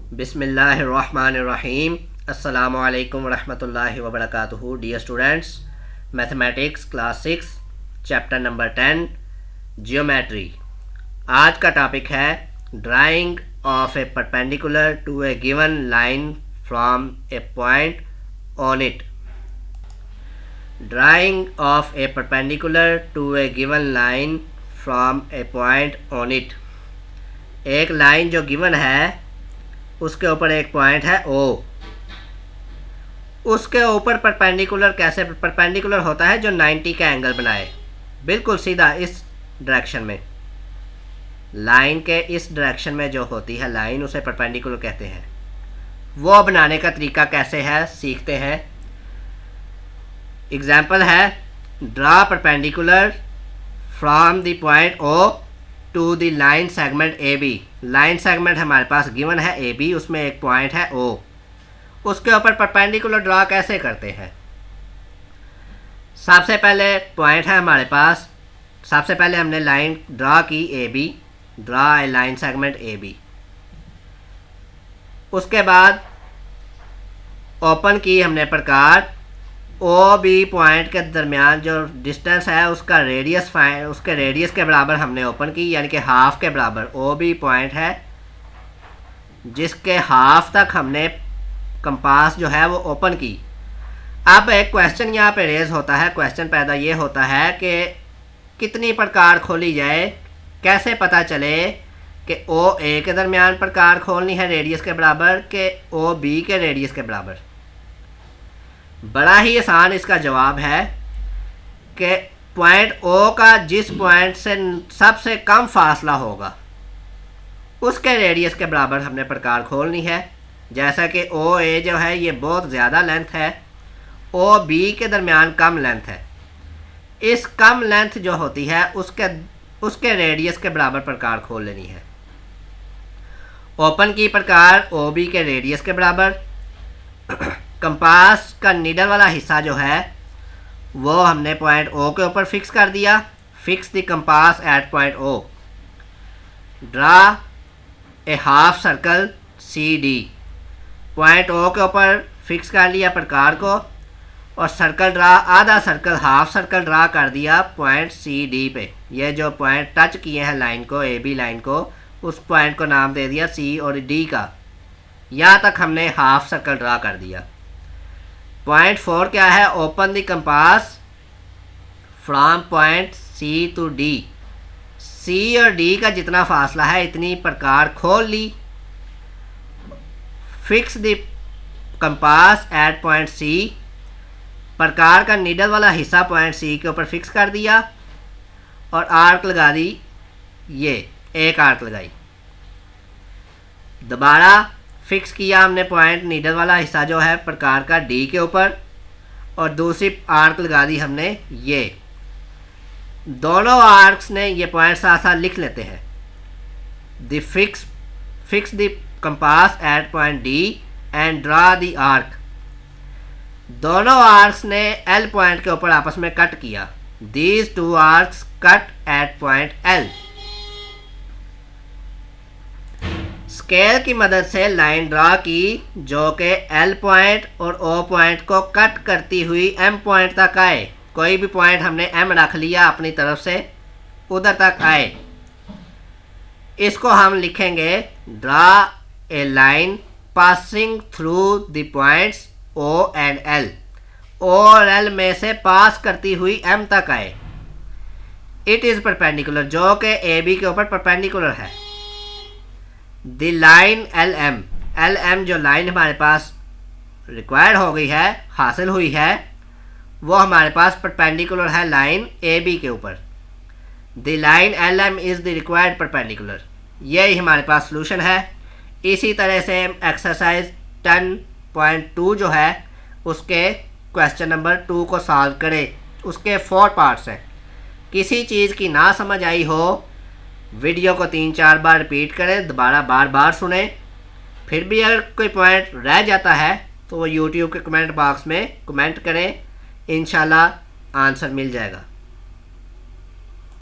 बिस्मिल्लाहिर्रहमानिर्रहीम। अस्सलामु अलैकुम वरहमतुल्लाहि वबरकातुहू। Dear students, mathematics class 6 chapter number 10 geometry. आज का टॉपिक है drawing of a perpendicular to a given line from a point on it. Drawing of a perpendicular to a given line from a point on it. एक line जो given है उसके ऊपर एक point है O। उसके ऊपर परपेंडिकुलर कैसे परपेंडिकुलर होता है? जो 90 का एंगल बनाए, बिल्कुल सीधा इस डायरेक्शन में, लाइन के इस डायरेक्शन में जो होती है लाइन, उसे परपेंडिकुलर कहते हैं। वो बनाने का तरीका कैसे है सीखते हैं। एग्जाम्पल है, draw perpendicular from the point O to the line segment AB। Line segment हमारे पास गिवन है AB, उसमें एक पॉइंट है O। उसके ऊपर परपेंडिकुलर ड्रा कैसे करते हैं? सबसे पहले पॉइंट है हमारे पास, सबसे पहले हमने लाइन ड्रा की AB, draw a line segment AB। उसके बाद ओपन की हमने प्रकार OB पॉइंट के दरमियान जो डिस्टेंस है उसका रेडियस उसके रेडियस के बराबर हमने ओपन की, यानी कि हाफ के बराबर। OB पॉइंट है जिसके हाफ तक हमने कंपास जो है वो ओपन की। अब एक क्वेश्चन यहाँ पे रेज होता है, क्वेश्चन पैदा ये होता है कि कितनी प्रकार खोली जाए, कैसे पता चले कि OA के दरमियान प्रकार खोलनी है रेडियस के बराबर कि OB के रेडियस के बराबर। बड़ा ही आसान इसका जवाब है कि पॉइंट O का जिस पॉइंट से सबसे कम फासला होगा उसके रेडियस के बराबर हमने प्रकार खोलनी है। जैसा कि OA जो है ये बहुत ज़्यादा लेंथ है, OB के दरमियान कम लेंथ है। इस कम लेंथ जो होती है उसके रेडियस के बराबर प्रकार खोल लेनी है। ओपन की प्रकार OB के रेडियस के बराबर। कंपास का नीडल वाला हिस्सा जो है वो हमने पॉइंट O के ऊपर फिक्स कर दिया। Fix the compass at point O। Draw a half circle CD। Point O के ऊपर फिक्स कर लिया प्रकार को, और सर्कल ड्रा, आधा सर्कल, हाफ सर्कल ड्रा कर दिया पॉइंट CD पे। ये जो पॉइंट टच किए हैं लाइन को, AB लाइन को, उस पॉइंट को नाम दे दिया C और D का। यहाँ तक हमने हाफ सर्कल ड्रा कर दिया। पॉइंट 4 क्या है? Open the compass from point C to D। C और D का जितना फासला है इतनी प्रकार खोल ली। Fix the compass at point C। प्रकार का नीडल वाला हिस्सा पॉइंट C के ऊपर फिक्स कर दिया और आर्क लगा दी, ये एक आर्क लगाई। दोबारा फिक्स किया हमने पॉइंट नीडल वाला हिस्सा जो है प्रकार का D के ऊपर, और दूसरी आर्क लगा दी हमने ये। दोनों आर्क्स ने ये पॉइंट साथ साथ लिख लेते हैं। The fix the compass at point D and draw the arc. दोनों आर्क्स ने L पॉइंट के ऊपर आपस में कट किया। These two arcs cut at point L। Scale की मदद से लाइन ड्रा की जो कि L पॉइंट और O पॉइंट को कट करती हुई M पॉइंट तक आए। कोई भी पॉइंट हमने M रख लिया अपनी तरफ से, उधर तक आए। इसको हम लिखेंगे draw a line passing through the points O and L। O और L में से पास करती हुई M तक आए। इट इज़ परपेंडिकुलर, जो कि AB के ऊपर परपेंडिकुलर है। द लाइन LM जो लाइन हमारे पास रिक्वायर्ड हो गई है, हासिल हुई है, वो हमारे पास परपेंडिकुलर है लाइन AB के ऊपर। The line LM is the required perpendicular. यही हमारे पास सॉल्यूशन है। इसी तरह से एक्सरसाइज 10.2 जो है उसके क्वेश्चन नंबर 2 को सॉल्व करें। उसके 4 पार्ट्स हैं। किसी चीज़ की ना समझ आई हो, वीडियो को 3-4 बार रिपीट करें, दोबारा बार बार सुने। फिर भी अगर कोई पॉइंट रह जाता है तो वो यूट्यूब के कमेंट बॉक्स में कमेंट करें, इंशाल्लाह आंसर मिल जाएगा।